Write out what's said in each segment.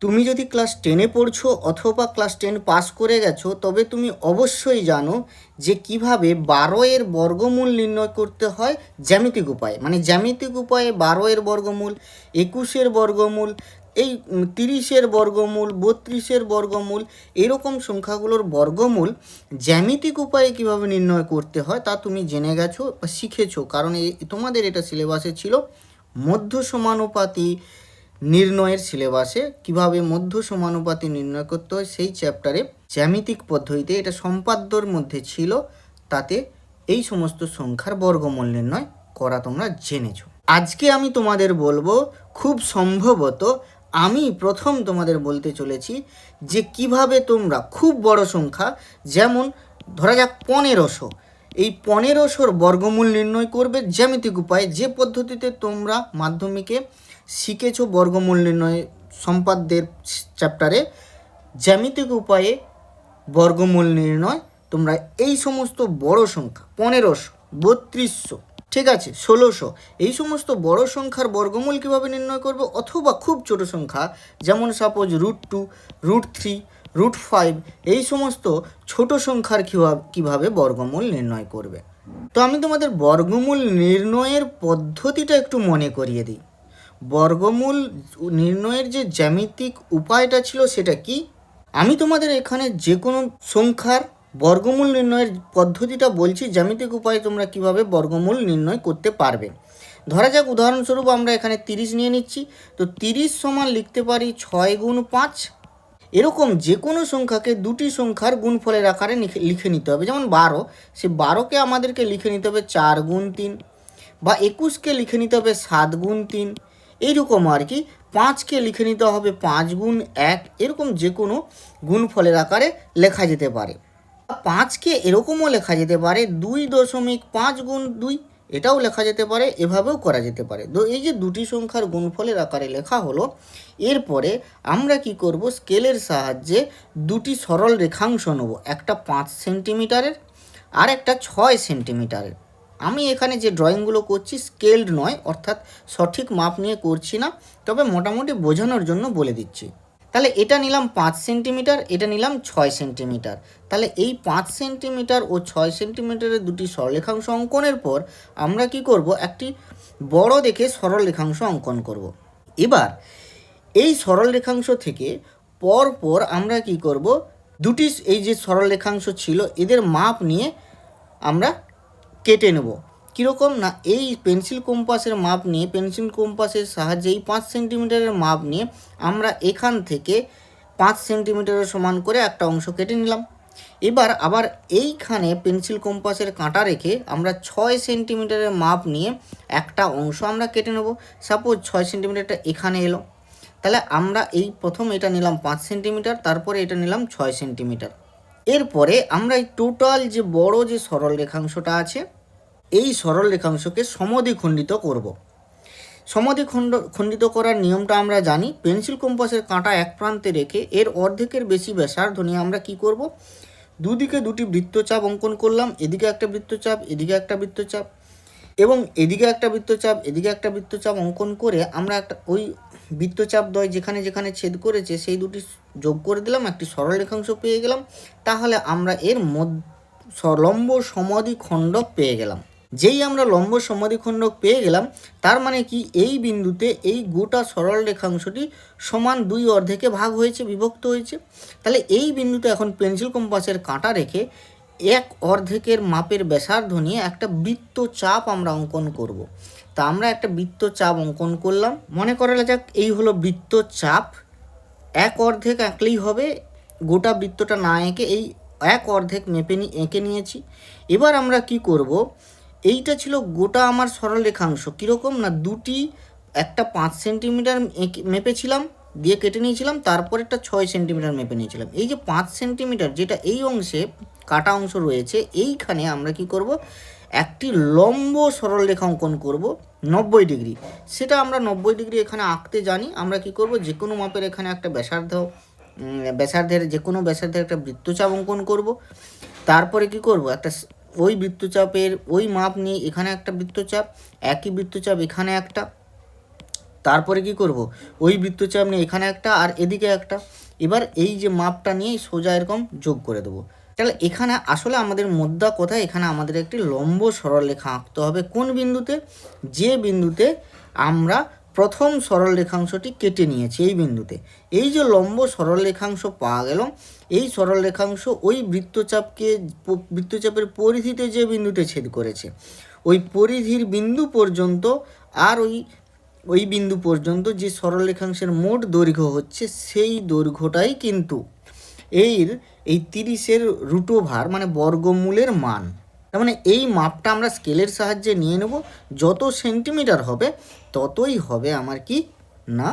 তুমি যদি ক্লাস 10-এ পড়ছো অথবা ক্লাস 10 পাস করে গেছো, তবে তুমি অবশ্যই জানো যে কিভাবে 12 এর বর্গমূল নির্ণয় করতে হয় জ্যামিতিক উপায়ে। মানে জ্যামিতিক উপায়ে 12 এর বর্গমূল, 21 এর বর্গমূল, এই 30 এর বর্গমূল, 32 এর বর্গমূল, এরকম সংখ্যাগুলোর বর্গমূল জ্যামিতিক উপায়ে কিভাবে নির্ণয় করতে হয় তা তুমি জেনে গেছো বা শিখেছো। কারণ তোমাদের এটা সিলেবাসে ছিল মধ্য সমানুপাতি নির্ণয়ের সিলেবাসে। কিভাবে মধ্য সমানুপাতি নির্ণয় করতে হয় সেই চ্যাপ্টারে জ্যামিতিক পদ্ধতিতে এটা সম্পাদ্যর মধ্যে ছিল, তাতে এই সমস্ত সংখ্যার বর্গমূল নির্ণয় করা তোমরা জেনেছো। আজকে আমি তোমাদের বলবো, খুব সম্ভবত আমি প্রথম তোমাদের বলতে চলেছি যে কিভাবে তোমরা খুব বড় সংখ্যা, যেমন ধরা যাক 1500, এই 1500-র বর্গমূল নির্ণয় করবে জ্যামিতিক উপায়ে, যে পদ্ধতিতে তোমরা মাধ্যমিকে শিখেছো বর্গমূল নির্ণয় সম্পাদ্যের চ্যাপ্টারে। জ্যামিতিক উপায়ে বর্গমূল নির্ণয় তোমরা এই সমস্ত বড় সংখ্যা 1500, 3200, ঠিক আছে, 1600, এই সমস্ত বড় সংখ্যার বর্গমূল কীভাবে নির্ণয় করবে, অথবা খুব ছোট সংখ্যা যেমন সাপোজ √2, √3, √5, এই সমস্ত ছোট সংখ্যার কীভাবে বর্গমূল নির্ণয় করবে। তো আমি তোমাদের বর্গমূল নির্ণয়ের পদ্ধতিটা একটু মনে করিয়ে দিই। বর্গমূল নির্ণয়ের যে জ্যামিতিক উপায়টা ছিল সেটা কি, আমি তোমাদের এখানে যে কোনো সংখ্যার বর্গমূল নির্ণয়ের পদ্ধতিটা বলছি, জ্যামিতিক উপায়ে তোমরা কিভাবে বর্গমূল নির্ণয় করতে পারবে। ধরা যাক উদাহরণস্বরূপ আমরা এখানে 30 নিয়ে নিচ্ছি, তো 30 সমান লিখতে পারি 6 গুণ 5। এরকম যে কোনো সংখ্যাকে দুটি সংখ্যার গুণফলের আকারে লিখে নিতে হবে। যেমন 12, সে 12কে আমাদেরকে লিখে নিতে হবে 4 গুণ 3, বা 21কে লিখে নিতে হবে 7 গুণ 3, এইরকম আর কি। 5কে লিখে নিতে হবে 5 গুণ 1, এরকম যে কোনো গুণফলের আকারে লেখা যেতে পারে। 5কে এরকমও লেখা যেতে পারে 2.5 গুণ 2, এটাও লেখা যেতে পারে, এভাবেও করা যেতে পারে। তো এই যে দুটি সংখ্যার গুণফলের আকারে লেখা হলো, এরপরে আমরা কি করব, স্কেলের সাহায্যে দুটি সরল রেখাংশ নেব, একটা 5 সেন্টিমিটারের আর একটা 6 সেন্টিমিটারের। আমি এখানে যে ড্রয়িংগুলো করছি স্কেলড নয়, অর্থাৎ সঠিক মাপ নিয়ে করছি না, তবে মোটামুটি বোঝানোর জন্য বলে দিচ্ছি। তাহলে এটা নিলাম 5 সেন্টিমিটার, এটা নিলাম 6 সেন্টিমিটার। তাহলে এই 5 সেন্টিমিটার ও 6 সেন্টিমিটারের দুটি সরলরেখাংশ অঙ্কনের পর আমরা কি করব, একটি বড় দেখে সরলরেখাংশ অঙ্কন করব। এবার এই সরলরেখাংশ থেকে পর আমরা কি করব, দুটি এই যে সরলরেখাংশ ছিল এদের মাপ নিয়ে আমরা কেটে নেব। কীরকম না, এই পেন্সিল কম্পাসের মাপ নিয়ে, পেন্সিল কম্পাসের সাহায্যে এই 5 সেন্টিমিটারের মাপ নিয়ে আমরা এখান থেকে 5 সেন্টিমিটারের সমান করে একটা অংশ কেটে নিলাম। এবার আবার এইখানে পেন্সিল কম্পাসের কাঁটা রেখে আমরা 6 সেন্টিমিটারের মাপ নিয়ে একটা অংশ আমরা কেটে নেব। সাপোজ 6 সেন্টিমিটারটা এখানে এলো, তাহলে আমরা এই প্রথম এটা নিলাম 5 সেন্টিমিটার, তারপরে এটা নিলাম 6 সেন্টিমিটার। এরপরে আমরা এই টোটাল যে বড় যে সরল রেখাংশটা আছে, এই সরল রেখাংশকে সমদ্বিখণ্ডিত করব। সমদ্বিখণ্ডিত করার নিয়মটা আমরা জানি। পেন্সিল কম্পাসের কাঁটা এক প্রান্তে রেখে এর অর্ধেকের বেশি ব্যাসার্ধ নিয়ে আমরা কি করব, দুদিকে দুটি বৃত্তচাপ অঙ্কন করলাম, এদিকে একটা বৃত্তচাপ, এদিকে একটা বৃত্তচাপ, এবং এদিকে একটা বৃত্তচাপ, এদিকে একটা বৃত্তচাপ অঙ্কন করে আমরা একটা ওই বৃত্তচাপদ্বয় যেখানে যেখানে ছেদ করেছে সেই দুটি যোগ করে দিলাম, একটি সরল রেখাংশ পেয়ে গেলাম। তাহলে আমরা এর লম্ব সমদ্বিখণ্ডক পেয়ে গেলাম। যেই আমরা লম্ব সমদ্বিখণ্ডক পেয়ে গেলাম, তার মানে কি এই বিন্দুতে এই গোটা সরল রেখাংশটি সমান 2 অর্ধেকে ভাগ হয়েছে, বিভক্ত হয়েছে। তাহলে এই বিন্দুতে এখন পেন্সিল কম্পাসের কাঁটা রেখে 1 অর্ধেকের মাপের ব্যাসার্ধ নিয়ে একটা বৃত্তচাপ আমরা অঙ্কন করব। তা আমরা একটা বৃত্তচাপ অঙ্কন করলাম, মনে করা যাক এই হলো বৃত্তচাপ। 1 অর্ধেক আঁকলেই হবে, গোটা বৃত্তটা না এঁকে এই 1 অর্ধেক এঁকে নিয়েছি। এবার আমরা কি করব, এইটা ছিল গোটা আমার সরল রেখাংশ। কীরকম না, দুটি, একটা 5 সেন্টিমিটার মেপেছিলাম দিয়ে কেটে নিয়েছিলাম, তারপর একটা 6 সেন্টিমিটার মেপে নিয়েছিলাম। এই যে 5 সেন্টিমিটার যেটা এই অংশে কাটা অংশ রয়েছে, এইখানে আমরা কি করব, একটি লম্ব সরলরেখা অঙ্কন করব 90 ডিগ্রি। সেটা আমরা 90 ডিগ্রি এখানে আঁকতে জানি। আমরা কি করব, যে কোনো মাপের এখানে একটা ব্যাসার্ধের যে কোনো ব্যাসার্ধের একটা বৃত্তচাপ অঙ্কন করব। তারপরে কি করব, একটা ওই বৃত্তচাপের ওই মাপ নিয়ে এখানে একটা বৃত্তচাপ, একই বৃত্তচাপ এখানে একটা, তারপরে কি করব, ওই বৃত্তচাপ নিয়ে এখানে একটা আর এদিকে একটা, এবার এই যে মাপটা নিয়ে সোজা এরকম যোগ করে দেবো। তাহলে এখানে আসলে আমাদের মুদ্রা কোথায়, এখানে আমাদের একটি লম্ব সরলরেখা আঁকতে হবে। কোন বিন্দুতে, যে বিন্দুতে আমরা প্রথম সরলরেখাংশটি কেটে নিয়েছি, এই বিন্দুতে। এই যে লম্ব সরলরেখাংশ পাওয়া গেল, এই সরলরেখাংশ ওই বৃত্তচাপের পরিধিতে যে বিন্দুতে ছেদ করেছে, ওই পরিধির বিন্দু পর্যন্ত আর ওই বিন্দু পর্যন্ত যে সরলরেখাংশের মোট দৈর্ঘ্য হচ্ছে, সেই দৈর্ঘ্যটাই কিন্তু এই 30-এর রুটোভার মানে বর্গমূলের মান। তার মানে এই মাপটা আমরা স্কেলের সাহায্যে নিয়ে নেব। যত সেন্টিমিটার হবে ততই হবে আমার কি না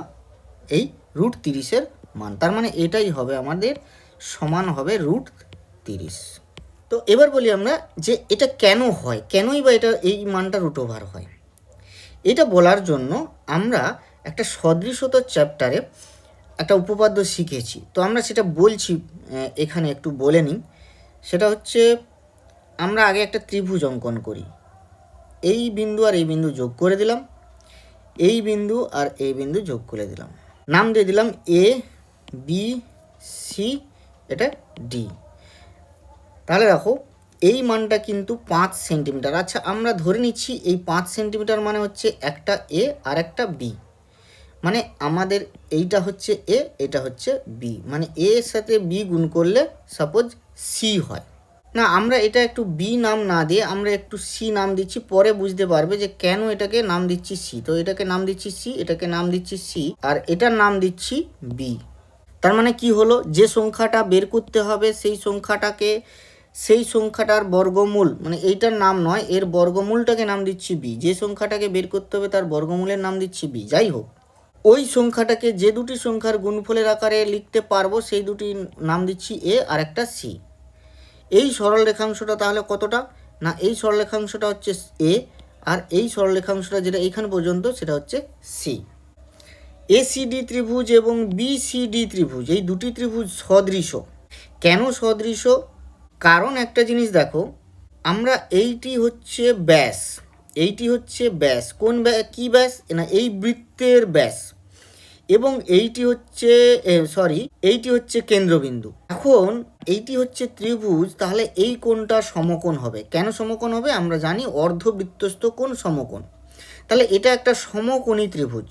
এই √30-এর মান। তার মানে এটাই হবে আমাদের সমান হবে √30। তো এবার বলি আমরা যে এটা কেন হয়, কেনই বা এটা এই মানটা √ওভার হয়। এটা বলার জন্য আমরা একটা সদৃশতার চ্যাপ্টারে একটা উপপাদ্য শিখেছি, তো আমরা সেটা বলছি, এখানে একটু বলে নিই। সেটা হচ্ছে, আমরা আগে একটা ত্রিভুজ অঙ্কন করি, এই বিন্দু আর এই বিন্দু যোগ করে দিলাম, এই বিন্দু আর এই বিন্দু যোগ করে দিলাম, নাম দিয়ে দিলাম এ বি সি, এটা ডি। তাহলে দেখো এই মানটা কিন্তু 5 সেন্টিমিটার। আচ্ছা, আমরা ধরে নিচ্ছি এই 5 সেন্টিমিটার মানে হচ্ছে একটা এ আর একটা বি, মানে আমাদের এইটা হচ্ছে এ, এটা হচ্ছে বি, মানে এ এর সাথে বি গুণ করলে সাপোজ সি হয় না। আমরা এটা একটু বি নাম না দিয়ে আমরা একটু সি নাম দিচ্ছি, পরে বুঝতে পারবে যে কেন এটাকে নাম দিচ্ছি সি। তো এটাকে নাম দিচ্ছি সি, এটাকে নাম দিচ্ছি সি, আর এটার নাম দিচ্ছি বি। তার মানে কি হলো, যে সংখ্যাটা বের করতে হবে সেই সংখ্যাটার বর্গমূল, মানে এইটার নাম নয়, এর বর্গমূলটাকে নাম দিচ্ছি বি। যে সংখ্যাটাকে বের করতে হবে তার বর্গমূলের নাম দিচ্ছি বি। যাই হোক, ওই সংখ্যাটাকে যে দুটি সংখ্যার গুণফলের আকারে লিখতে পারবো সেই দুটি নাম দিচ্ছি এ আর একটা সি। এই সরল রেখাংশটা তাহলে কতটা না, এই সরল রেখাংশটা হচ্ছে এ, আর এই সরল রেখাংশটা যেটা এইখান পর্যন্ত সেটা হচ্ছে সি। এসিডি ত্রিভুজ এবং বিসিডি ত্রিভুজ, এই দুটি ত্রিভুজ সদৃশ। কেন সদৃশ? কারণ একটা জিনিস দেখো, আমরা এইটি হচ্ছে ব্যাস, এইটি হচ্ছে ব্যাস, কোন কি ব্যাস না, এই বৃত্তের ব্যাস, এবং এইটি হচ্ছে কেন্দ্রবিন্দু। এখন এইটি হচ্ছে ত্রিভুজ, তাহলে এই কোণটা সমকোণ হবে। কেন সমকোণ হবে? আমরা জানি অর্ধবৃত্তস্থ কোণ সমকোণ, তাহলে এটা একটা সমকোণী ত্রিভুজ।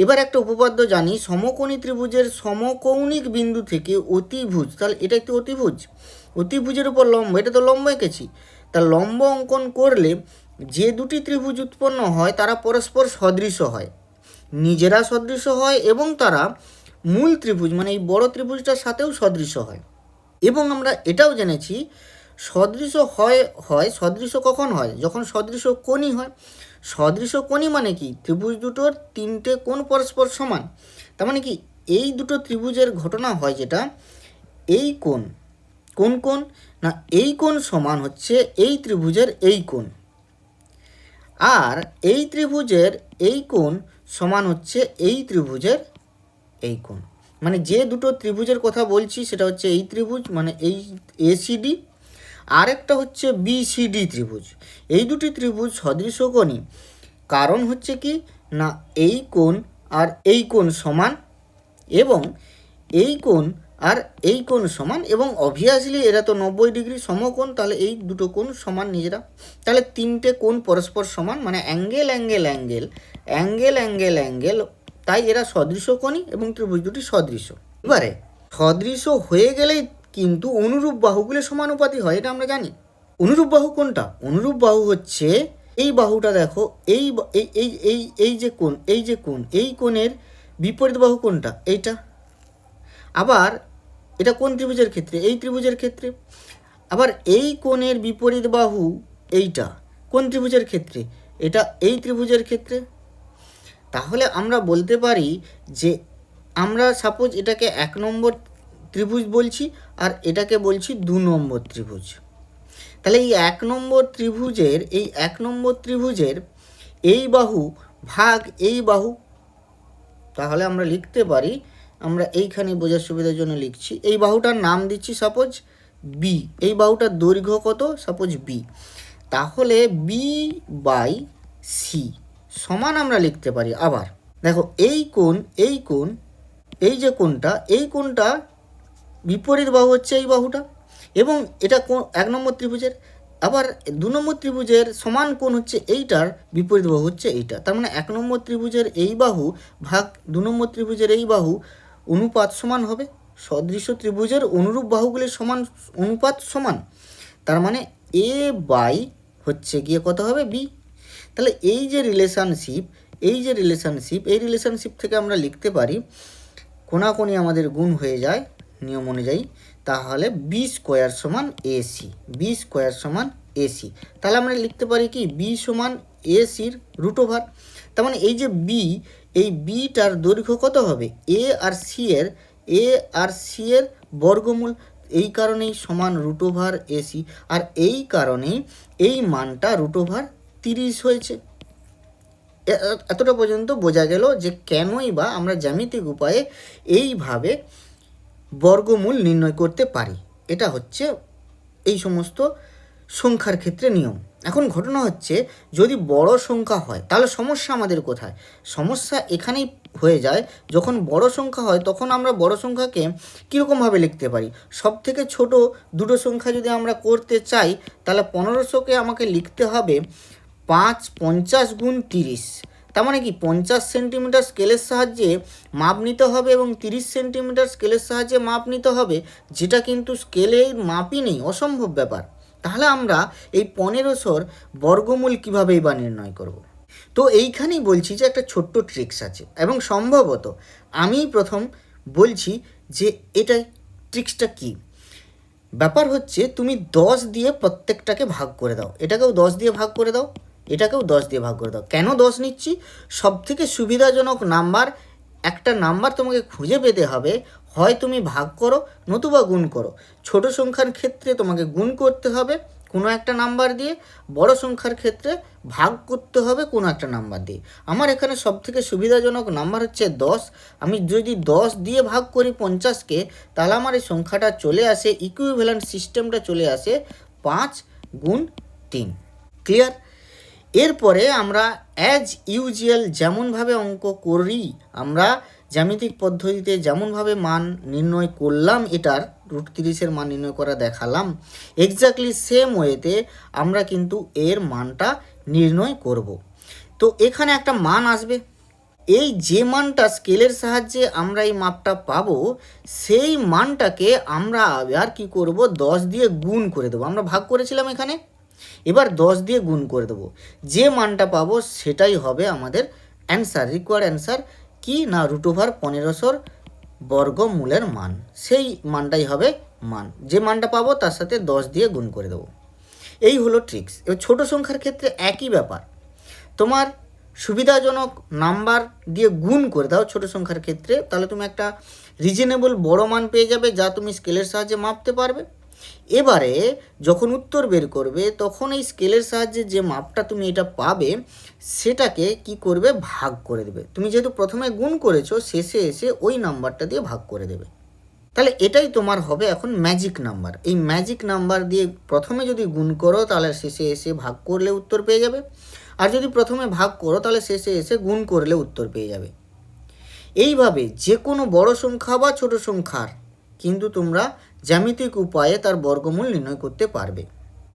এবার একটা উপপাদ্য জানি, সমকোণী ত্রিভুজের সমকৌণিক বিন্দু থেকে অতিভুজ, তাহলে এটা একটি অতিভুজ, অতিভুজের উপর লম্ব, এটা তো লম্ব এঁকেছি, তা লম্ব অঙ্কন করলে যে দুটি ত্রিভুজ উৎপন্ন হয় তারা পরস্পর সদৃশ হয়, নিজেরা সদৃশ হয়, এবং তারা মূল ত্রিভুজ মানে এই বড় ত্রিভুজটার সাথেও সদৃশ হয়। এবং আমরা এটাও জেনেছি সদৃশ সদৃশ কখন হয়? যখন সদৃশ কোণই হয়। সদৃশ কোণই মানে কি? ত্রিভুজ দুটোর 3টে কোণ পরস্পর সমান। তার মানে কি, এই দুটো ত্রিভুজের ঘটনা হয় যেটা, এই কোণ, কোন কোণ না, এই কোণ সমান হচ্ছে এই ত্রিভুজের এই কোণ, আর এই ত্রিভুজের এই কোণ সমান হচ্ছে এই ত্রিভুজের এই কোণ। মানে যে দুটো ত্রিভুজের কথা বলছি সেটা হচ্ছে এই ত্রিভুজ মানে এই এসিডি, আর একটা হচ্ছে বিসিডি ত্রিভুজ। এই দুটি ত্রিভুজ সদৃশকোণী, কারণ হচ্ছে কি না, এই কোণ আর এই কোণ সমান, এবং এই কোণ আর এই কোণ সমান, এবং অবভিয়াসলি এরা তো 90 ডিগ্রি সমকোণ, তাহলে এই দুটো কোণ সমান নিজেরা, তাহলে 3টে কোণ পরস্পর সমান, মানে angle angle angle angle angle angle, তাই এরা সদৃশকোণী এবং ত্রিভুজ দুটি সদৃশ। এবারে সদৃশ হয়ে গেলেই কিন্তু অনুরূপ বাহুগুলো সমানুপাতি হয়, এটা আমরা জানি। অনুরূপ বাহু কোনটা? অনুরূপ বাহু হচ্ছে এই বাহুটা, দেখো এই এই এই এই যে কোণ, এই যে কোণ, এই কোণের বিপরীত বাহু কোনটা? এইটা। আবার এটা কোন ত্রিভুজের ক্ষেত্রে? এই ত্রিভুজের ক্ষেত্রে। আবার এই কোণের বিপরীত বাহু এইটা কোন ত্রিভুজের ক্ষেত্রে? এটা এই ত্রিভুজের ক্ষেত্রে। তাহলে আমরা বলতে পারি যে আমরা সাপোজ এটাকে 1 নম্বর ত্রিভুজ বলছি, আর এটাকে বলছি 2 নম্বর ত্রিভুজ। তাহলে এই 1 নম্বর ত্রিভুজের এই বাহু ভাগ এই বাহু, তাহলে আমরা লিখতে পারি, আমরা এইখানে বোঝার সুবিধার জন্য লিখছি, এই বাহুটার নাম দিচ্ছি সাপোজ বি, এই বাহুটার দৈর্ঘ্য কত? Suppose B. তাহলে বি বাই সি সমান আমরা লিখতে পারি আবার, দেখো এই কোণ এই যে কোণটা, এই কোণটা বিপরীত বাহু হচ্ছে এই বাহুটা, এবং এটা কোণ 1 নম্বর ত্রিভুজের। আবার 2 নম্বর ত্রিভুজের সমান কোণ হচ্ছে এইটার বিপরীত বাহু হচ্ছে এইটা। তার মানে 1 নম্বর ত্রিভুজের এই বাহু ভাগ 2 নম্বর ত্রিভুজের এই বাহু অনুপাত সমান হবে। সদৃশ ত্রিভুজের অনুরূপ বাহুগুলির সমান অনুপাত সমান, তার মানে এ বাই হচ্ছে গিয়ে কত হবে বি। তাহলে এই যে রিলেশনশিপ, এই রিলেশনশিপ থেকে আমরা লিখতে পারি, কোনাকুনি আমাদের গুণ হয়ে যায় নিয়ম অনুযায়ী, তাহলে বি স্কোয়ার সমান এসি, বি স্কোয়ার সমান এসি। তাহলে আমরা লিখতে পারি কি বি সমান এসির রুট ওভার। তার মানে এই যে বি, এই বিটার দৈর্ঘ্য কত হবে এ আর সি এর বর্গমূল, এই কারণেই সমান রুট ওভার এসি। আর এই কারণেই এই মানটা রুট ওভার 30 হয়েছে। এতটা পর্যন্ত বোঝা গেল যে কেনই বা আমরা জ্যামিতিক উপায়ে এইভাবে বর্গমূল নির্ণয় করতে পারি। এটা হচ্ছে এই সমস্ত সংখ্যার ক্ষেত্রে নিয়ম। এখন ঘটনা হচ্ছে যদি বড় সংখ্যা হয় তাহলে সমস্যা আমাদের কোথায়? সমস্যা এখানেই হয়ে যায়, যখন বড় সংখ্যা হয় তখন আমরা বড় সংখ্যাকে কীরকমভাবে লিখতে পারি? সব থেকে ছোট দুটো সংখ্যা যদি আমরা করতে চাই তাহলে 1500কে আমাকে লিখতে হবে 5×50 × 30। তার মানে কি 50 সেন্টিমিটার স্কেলের সাহায্যে মাপ নিতে হবে এবং 30 সেন্টিমিটার স্কেলের সাহায্যে মাপ নিতে হবে, যেটা কিন্তু স্কেলের মাপই নেই, অসম্ভব ব্যাপার। তাহলে আমরা এই 1500-র বর্গমূল কীভাবেই বা নির্ণয় করব? তো এইখানেই বলছি যে একটা ছোট্ট ট্রিক্স আছে, এবং সম্ভবত আমি প্রথম বলছি যে এটা ট্রিক্সটা কী। ব্যাপার হচ্ছে তুমি 10 দিয়ে প্রত্যেকটাকে ভাগ করে দাও, এটাকেও 10 দিয়ে ভাগ করে দাও, এটাকেও 10 দিয়ে ভাগ করে দাও। কেন 10 নিচ্ছি? সবথেকে সুবিধাজনক নাম্বার, একটা নাম্বার তোমাকে খুঁজে পেতে হবে, হয় তুমি ভাগ করো নতুবা গুণ করো। ছোট সংখ্যার ক্ষেত্রে তোমাকে গুণ করতে হবে কোনো একটা নাম্বার দিয়ে, বড় সংখ্যার ক্ষেত্রে ভাগ করতে হবে কোনো একটা নাম্বার দিয়ে। আমার এখানে সবথেকে সুবিধাজনক নাম্বার হচ্ছে 10। আমি যদি 10 দিয়ে ভাগ করি 50কে, তাহলে আমার এই সংখ্যাটা চলে আসে, ইকুইভ্যালেন্ট সিস্টেমটা চলে আসে 5×3। ক্লিয়ার? এরপরে আমরা অ্যাজ ইউজুয়াল যেমনভাবে অঙ্ক করি, আমরা জ্যামিতিক পদ্ধতিতে যেমনভাবে মান নির্ণয় করলাম, এটার √30-এর মান নির্ণয় করা দেখালাম, এক্স্যাক্টলি সেম ওয়েতে আমরা কিন্তু এর মানটা নির্ণয় করব। তো এখানে একটা মান আসবে, এই যে মানটা স্কেলের সাহায্যে আমরা এই মাপটা পাবো, সেই মানটাকে আমরা আবার কী করব, 10 দিয়ে গুণ করে দেবো। আমরা ভাগ করেছিলাম এখানে, এবার 10 দিয়ে গুণ করে দেবো। যে মানটা পাবো সেটাই হবে আমাদের অ্যান্সার, রিকোয়ার্ড অ্যান্সার। কি না, √1500-র বর্গমূলের মান, সেই মানটাই হবে মান। যে মানটা পাবো তার সাথে 10 দিয়ে গুণ করে দেবো। এই হলো ট্রিক্স। এবার ছোটো সংখ্যার ক্ষেত্রে একই ব্যাপার, তোমার সুবিধাজনক নাম্বার দিয়ে গুণ করে দাও ছোটো সংখ্যার ক্ষেত্রে, তাহলে তুমি একটা রিজনেবল বড় মান পেয়ে যাবে যা তুমি স্কেলের সাহায্যে মাপতে পারবে। এবারে যখন উত্তর বের করবে তখন এই স্কেলের সাহায্যে যে মাপটা তুমি এটা পাবে সেটাকে কি করবে, ভাগ করে দেবে। তুমি যেহেতু প্রথমে গুণ করেছো, শেষে এসে ওই নাম্বারটা দিয়ে ভাগ করে দেবে। তাহলে এটাই তোমার হবে এখন ম্যাজিক নাম্বার। এই ম্যাজিক নাম্বার দিয়ে প্রথমে যদি গুণ করো তাহলে শেষে এসে ভাগ করলে উত্তর পেয়ে যাবে, আর যদি প্রথমে ভাগ করো তাহলে শেষে এসে গুণ করলে উত্তর পেয়ে যাবে। এইভাবে যে কোনো বড় সংখ্যা বা ছোট সংখ্যার কিন্তু তোমরা জ্যামিতিক উপায়ে তার বর্গমূল নির্ণয় করতে পারবে।